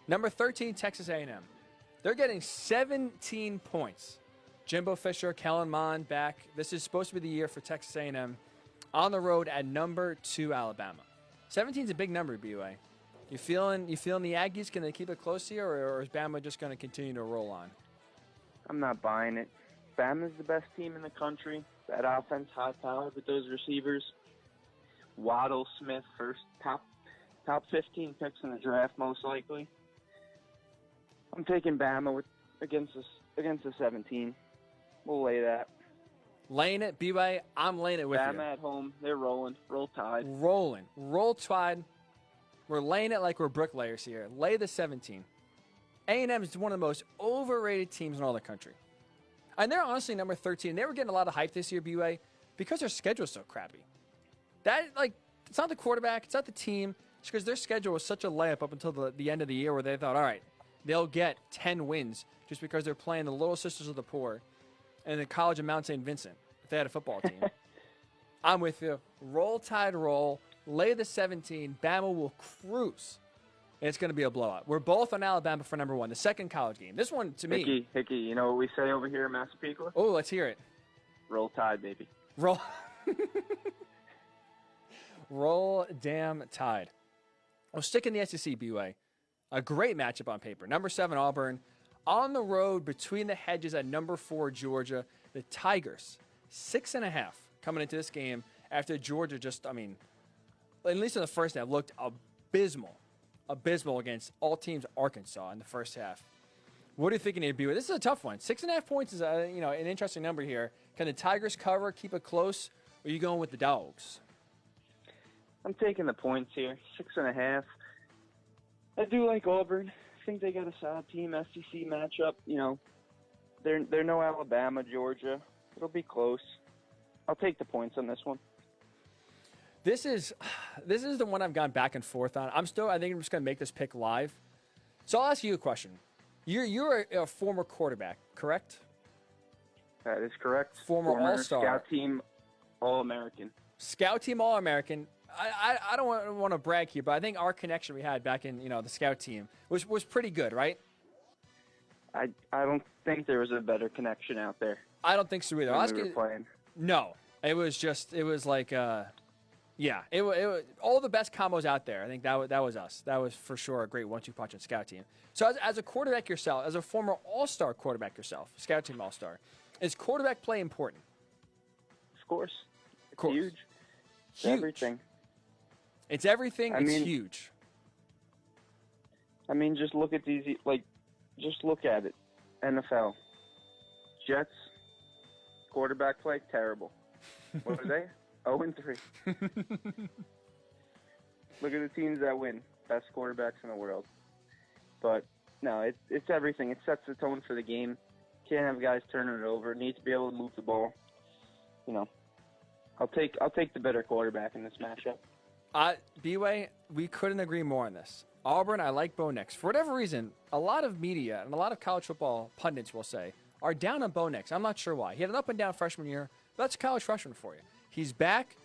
Number 13, Texas A&M. They're getting 17 points. Jimbo Fisher, Kellen Mond back. This is supposed to be the year for Texas A&M on the road at number 2 Alabama. 17 is a big number, BUA. You feeling the Aggies? Can they keep it close here, or is Bama just going to continue to roll on? I'm not buying it. Bama's the best team in the country. That offense, high power with those receivers. Waddle, Smith, first top 15 picks in the draft, most likely. I'm taking Bama against the 17. We'll lay that. Laying it, BUA. I'm laying it with you. Bama at home. They're rolling. Roll Tide. Roll Tide. We're laying it like we're bricklayers here. Lay the 17. A&M is one of the most overrated teams in all the country. And they're honestly number 13. They were getting a lot of hype this year, BUA, because their schedule is so crappy. It's not the quarterback. It's not the team. It's because their schedule was such a layup up until the end of the year where they thought, all right, they'll get 10 wins just because they're playing the Little Sisters of the Poor and the College of Mount St. Vincent if they had a football team. I'm with you. Roll Tide, roll. Lay the 17. Bama will cruise. And it's going to be a blowout. We're both on Alabama for number 1, the second college game. This one, to me. Hickey, you know what we say over here in Massapequa? Oh, let's hear it. Roll Tide, baby. Roll. Roll damn Tide. We'll stick in the SEC, BUA. A great matchup on paper. Number 7, Auburn. On the road between the hedges at number 4, Georgia. The Tigers, 6.5 coming into this game after Georgia at least in the first half, looked abysmal against all teams Arkansas in the first half. What are you thinking here, BUA? This is a tough one. 6.5 points is an interesting number here. Can the Tigers cover, keep it close, or are you going with the Dogs? I'm taking the points here, 6.5. I do like Auburn. I think they got a solid team, SEC matchup. They're no Alabama, Georgia. It'll be close. I'll take the points on this one. This is the one I've gone back and forth on. I think I'm just going to make this pick live. So I'll ask you a question. You're a former quarterback, correct? That is correct. Former All-Star. Scout team All-American. Scout team All-American. I don't want to brag here, but I think our connection we had back in the scout team was pretty good, right? I don't think there was a better connection out there. I don't think so either. We were playing. No, it was like it was all the best combos out there. I think that was us. That was for sure a great 1-2 punch on scout team. So as a quarterback yourself, as a former All-Star quarterback yourself, scout team All-Star, is quarterback play important? Of course. Of course. Huge. It's everything. It's everything. It's huge. Just look at these. Just look at it. NFL. Jets. Quarterback play terrible. What are they? 0-3. Look at the teams that win. Best quarterbacks in the world. But no, it's everything. It sets the tone for the game. Can't have guys turning it over. Need to be able to move the ball. I'll take the better quarterback in this matchup. B-Way, we couldn't agree more on this. Auburn, I like Bo Nix. For whatever reason, a lot of media and a lot of college football pundits will say are down on Bo Nix. I'm not sure why. He had an up and down freshman year. But that's a college freshman for you. He's back.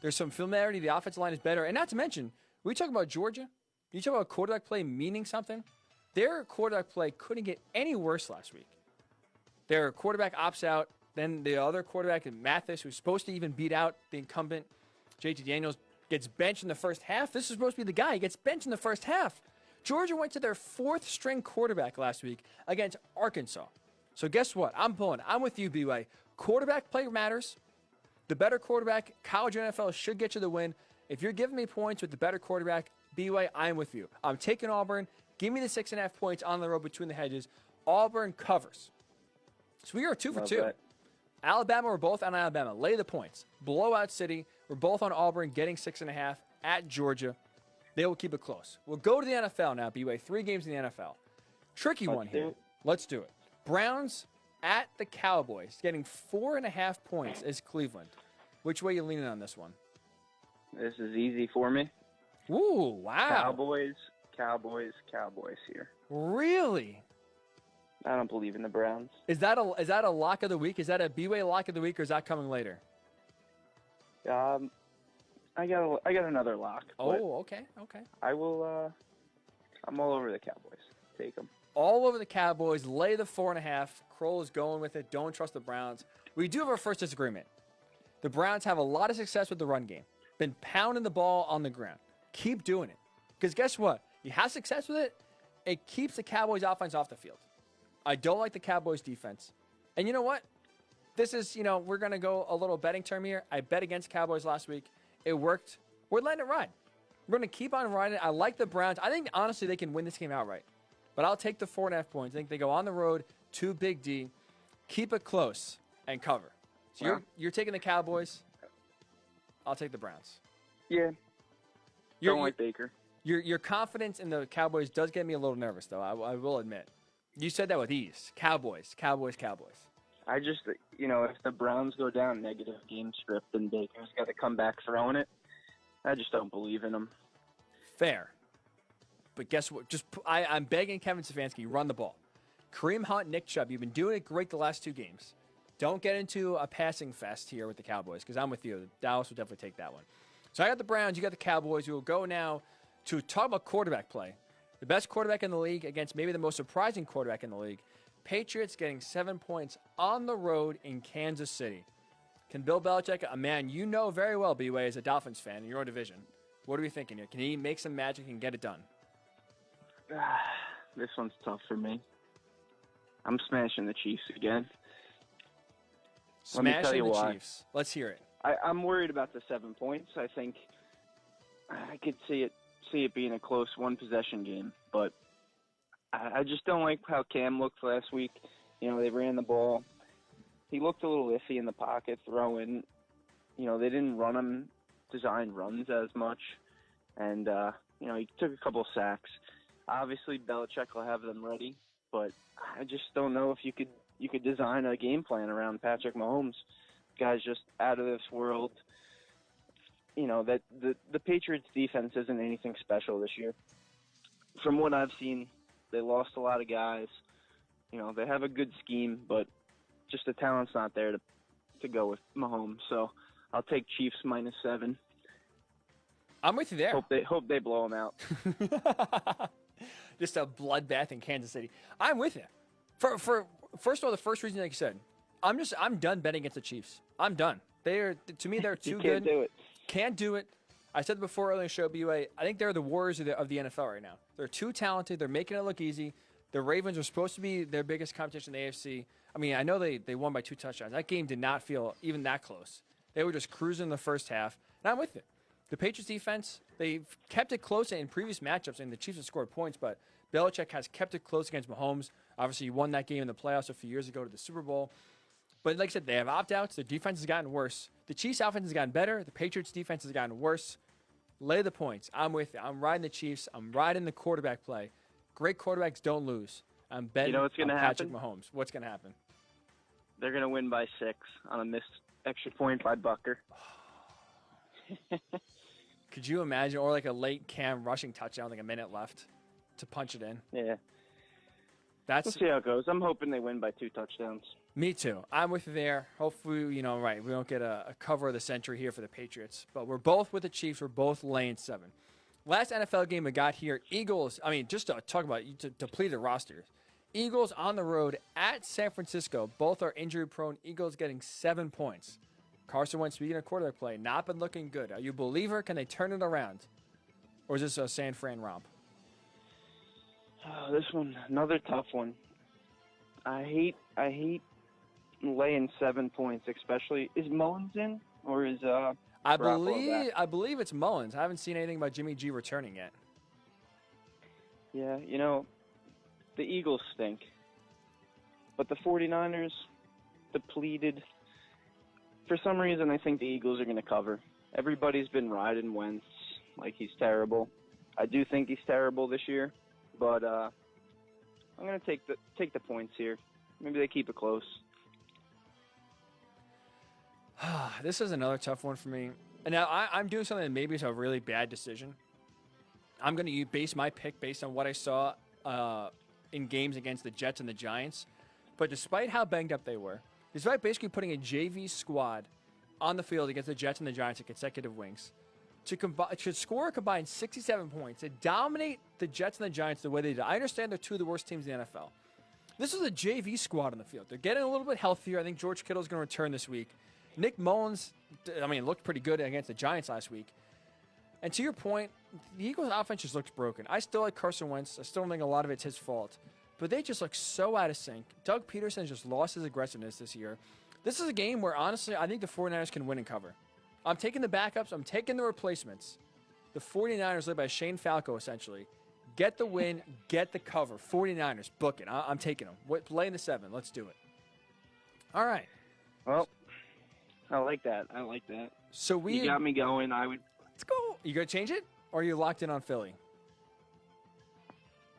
There's some familiarity. The offensive line is better. And not to mention, we talk about Georgia. You talk about quarterback play meaning something. Their quarterback play couldn't get any worse last week. Their quarterback opts out. Then the other quarterback, Mathis, who's supposed to even beat out the incumbent, JT Daniels, gets benched in the first half. This is supposed to be the guy. He gets benched in the first half. Georgia went to their 4th-string quarterback last week against Arkansas. So guess what? I'm with you, B-Way. Quarterback play matters. The better quarterback, college or NFL, should get you the win. If you're giving me points with the better quarterback, B-Way, I'm with you. I'm taking Auburn. Give me the 6.5 points on the road between the hedges. Auburn covers. So we are 2 for 2. That. Alabama, we're both on Alabama. Lay the points. Blowout city. We're both on Auburn getting 6.5 at Georgia. They will keep it close. We'll go to the NFL now, B-Way. 3 games in the NFL. Tricky one here. Let's do it. Browns at the Cowboys, getting 4.5 points is Cleveland. Which way are you leaning on this one? This is easy for me. Ooh, wow. Cowboys here. Really? I don't believe in the Browns. Is that a lock of the week? Is that a B-Way lock of the week, or is that coming later? I got another lock. Oh, okay. I will I'm all over the Cowboys. Take them. All over the Cowboys. Lay the 4.5. Kroll is going with it. Don't trust the Browns. We do have our first disagreement. The Browns have a lot of success with the run game. Been pounding the ball on the ground. Keep doing it. Because guess what? You have success with it, it keeps the Cowboys offense off the field. I don't like the Cowboys defense. And you know what? This is, we're going to go a little betting term here. I bet against Cowboys last week. It worked. We're letting it ride. We're going to keep on riding it. I like the Browns. I think, honestly, they can win this game outright. But I'll take the 4.5 points. I think they go on the road to Big D, keep it close, and cover. So you're taking the Cowboys. I'll take the Browns. Yeah. Don't like Baker. Your confidence in the Cowboys does get me a little nervous, though. I will admit. You said that with ease. Cowboys. I just, if the Browns go down negative game script, then Baker's got to come back throwing it. I just don't believe in him. Fair. But guess what? I'm begging Kevin Stefanski, run the ball. Kareem Hunt, Nick Chubb, you've been doing it great the last 2 games. Don't get into a passing fest here with the Cowboys, because I'm with you. Dallas will definitely take that one. So I got the Browns, you got the Cowboys. We will go now to talk about quarterback play. The best quarterback in the league against maybe the most surprising quarterback in the league. Patriots getting 7 points on the road in Kansas City. Can Bill Belichick, a man you know very well, B-Way, as a Dolphins fan in your own division, what are we thinking here? Can he make some magic and get it done? This one's tough for me. I'm smashing the Chiefs again. Smashing the Chiefs. Let's hear it. I'm worried about the 7 points. I think I could see it being a close one-possession game, but I just don't like how Cam looked last week. They ran the ball. He looked a little iffy in the pocket, throwing. They didn't run him designed runs as much, and he took a couple sacks. Obviously, Belichick will have them ready, but I just don't know if you could design a game plan around Patrick Mahomes. Guy's just out of this world. That the Patriots defense isn't anything special this year. From what I've seen, they lost a lot of guys. They have a good scheme, but just the talent's not there to go with Mahomes. So I'll take Chiefs -7. I'm with you there. Hope they blow them out. Just a bloodbath in Kansas City. I'm with you. For first of all, the first reason, like you said, I'm done betting against the Chiefs. I'm done. They're too good. You can't do it. Can't do it. I said before earlier in the show, BUA, I think they're the Warriors of the NFL right now. They're too talented. They're making it look easy. The Ravens are supposed to be their biggest competition in the AFC. I mean, I know they won by 2 touchdowns. That game did not feel even that close. They were just cruising in the first half, and I'm with it. The Patriots defense, they've kept it close in previous matchups, and the Chiefs have scored points, but Belichick has kept it close against Mahomes. Obviously, he won that game in the playoffs a few years ago to the Super Bowl. But like I said, they have opt-outs. Their defense has gotten worse. The Chiefs' offense has gotten better. The Patriots' defense has gotten worse. Lay the points. I'm with you. I'm riding the Chiefs. I'm riding the quarterback play. Great quarterbacks don't lose. I'm betting on Patrick Mahomes. What's going to happen? They're going to win by 6 on a missed extra point by Bucker. Could you imagine? Or like a late Cam rushing touchdown, like a minute left to punch it in. Yeah. We'll see how it goes. I'm hoping they win by 2 touchdowns. Me too. I'm with you there. Hopefully, we don't get a cover of the century here for the Patriots. But we're both with the Chiefs. We're both laying 7. Last NFL game we got here, Eagles. I mean, just to talk about depleted rosters. Eagles on the road at San Francisco. Both are injury-prone. Eagles getting 7 points. Carson Wentz, speaking of quarterback play, not been looking good. Are you a believer? Can they turn it around? Or is this a San Fran romp? Oh, this one, another tough one. I hate laying 7 points, especially. Is Mullins in, or is I believe it's Mullins. I haven't seen anything about Jimmy G returning yet. Yeah, the Eagles stink. But the 49ers, depleted. For some reason, I think the Eagles are going to cover. Everybody's been riding Wentz like he's terrible. I do think he's terrible this year, but I'm going to take the points here. Maybe they keep it close. This is another tough one for me. And now I'm doing something that maybe is a really bad decision. I'm going to base my pick based on what I saw in games against the Jets and the Giants. But despite how banged up they were, despite basically putting a JV squad on the field against the Jets and the Giants at consecutive wins, to score a combined 67 points, to dominate the Jets and the Giants the way they did. I understand they're two of the worst teams in the NFL. This is a JV squad on the field. They're getting a little bit healthier. I think George Kittle's going to return this week. Nick Mullins, looked pretty good against the Giants last week. And to your point, the Eagles' offense just looks broken. I still like Carson Wentz. I still think a lot of it's his fault. But they just look so out of sync. Doug Peterson just lost his aggressiveness this year. This is a game where, honestly, I think the 49ers can win and cover. I'm taking the backups. I'm taking the replacements. The 49ers, led by Shane Falco, essentially. Get the win. Get the cover. 49ers, book it. I'm taking them. Play in the 7. Let's do it. All right. Well, I like that. So you got me going. Let's go. You going to change it? Or are you locked in on Philly?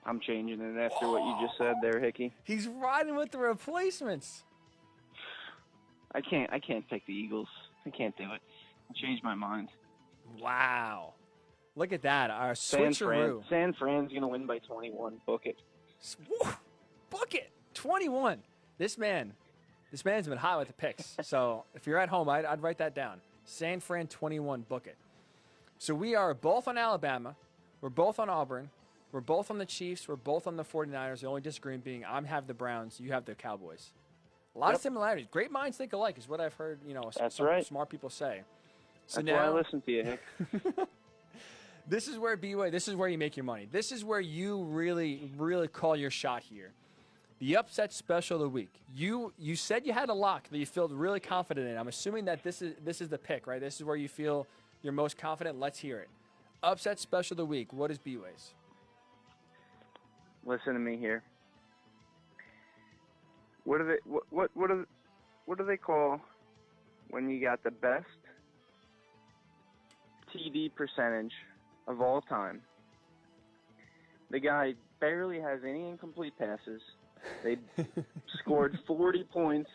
I'm changing it after what you just said there, Hickey. He's riding with the replacements. I can't pick the Eagles. I can't do it. I changed my mind. Wow. Look at that. Our San switcheroo. Fran's going to win by 21. Book it. Book it. 21. This man's been hot with the picks. So if you're at home, I'd write that down. San Fran 21. Book it. So we are both on Alabama. We're both on Auburn. We're both on the Chiefs. We're both on the 49ers. The only disagreement being I have the Browns. You have the Cowboys. A lot of similarities. Great minds think alike is what I've heard, some right. smart people say. So That's now why I listen to you, Hick. This is where this is where you make your money. This is where you really, really call your shot here. The upset special of the week. You said you had a lock that you feel really confident in. I'm assuming that this is the pick, right? This is where you feel you're most confident. Let's hear it. Upset special of the week. What is B-Ways? Listen to me here. What do they call when you got the best TD percentage of all time? The guy barely has any incomplete passes. They scored 40 points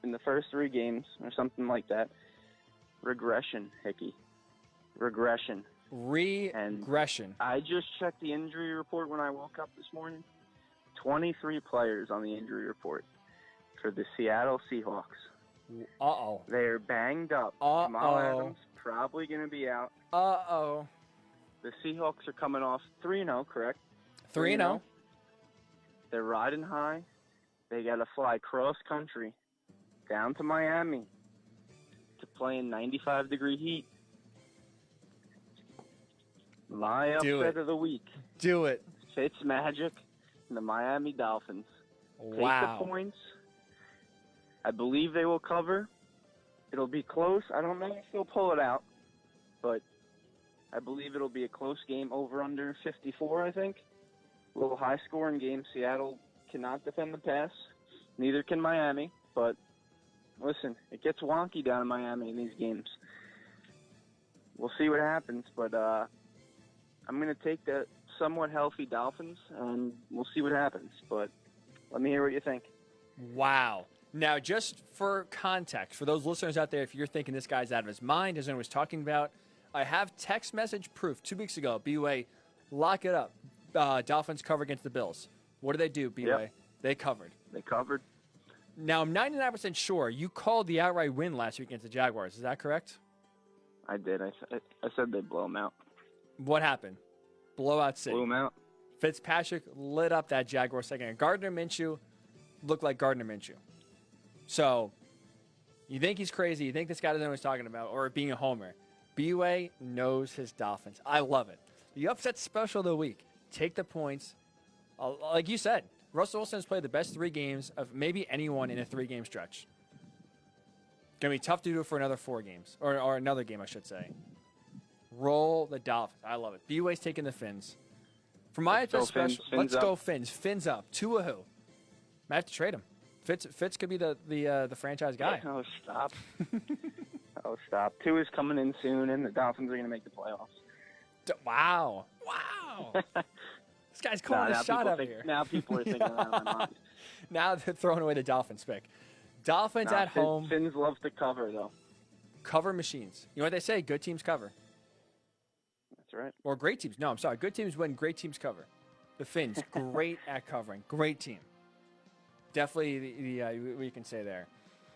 in the first 3 games or something like that. Regression, Hickey. Regression. Regression. I just checked the injury report when I woke up this morning. 23 players on the injury report for the Seattle Seahawks. Uh-oh. They're banged up. Jamal Adams probably going to be out. Uh-oh. The Seahawks are coming off 3-0, correct? 3-0. They're riding high. They got to fly cross-country down to Miami to play in 95-degree heat. My upset of the week. Do it. Fitzmagic and the Miami Dolphins. Wow. Take the points. I believe they will cover. It'll be close. I don't know if they'll pull it out, but I believe it'll be a close game, over under 54, I think. A little high-scoring game. Seattle cannot defend the pass. Neither can Miami, but listen, it gets wonky down in Miami in these games. We'll see what happens, but I'm going to take the somewhat healthy Dolphins, and we'll see what happens. But let me hear what you think. Wow. Now, just for context, for those listeners out there, if you're thinking this guy's out of his mind, doesn't know what he's talking about, I have text message proof 2 weeks ago. B-Way, lock it up. Dolphins cover against the Bills. What did they do, B-Way? Yep. They covered. They covered. Now, I'm 99% sure you called the outright win last week against the Jaguars. Is that correct? I did. I said they'd blow them out. What happened? Blowout city. Blew them out. Fitzpatrick lit up that Jaguar second. Gardner Minshew looked like Gardner Minshew. So, you think he's crazy, you think this guy doesn't know what he's talking about, or being a homer. B-Way knows his Dolphins. I love it. The upset special of the week. Take the points. Like you said, Russell Wilson has played the best 3 games of maybe anyone in a 3-game stretch. Going to be tough to do for another 4 games, or another game, I should say. Roll the Dolphins. I love it. B-Way's taking the Fins. For my upset special, let's go Fins. Fins up. Tua who? Might have to trade him. Fitz could be the franchise guy. Oh, stop. Stop. Tua's coming in soon, and the Dolphins are going to make the playoffs. Wow. This guy's calling a shot up here. Now people are thinking out of their minds. Now they're throwing away the Dolphins pick. Dolphins at home. Fins love to cover, though. Cover machines. You know what they say? Good teams cover. That's right. Or great teams. No, I'm sorry. Good teams win. Great teams cover. The Fins, great at covering. Great team. Definitely, we can say there.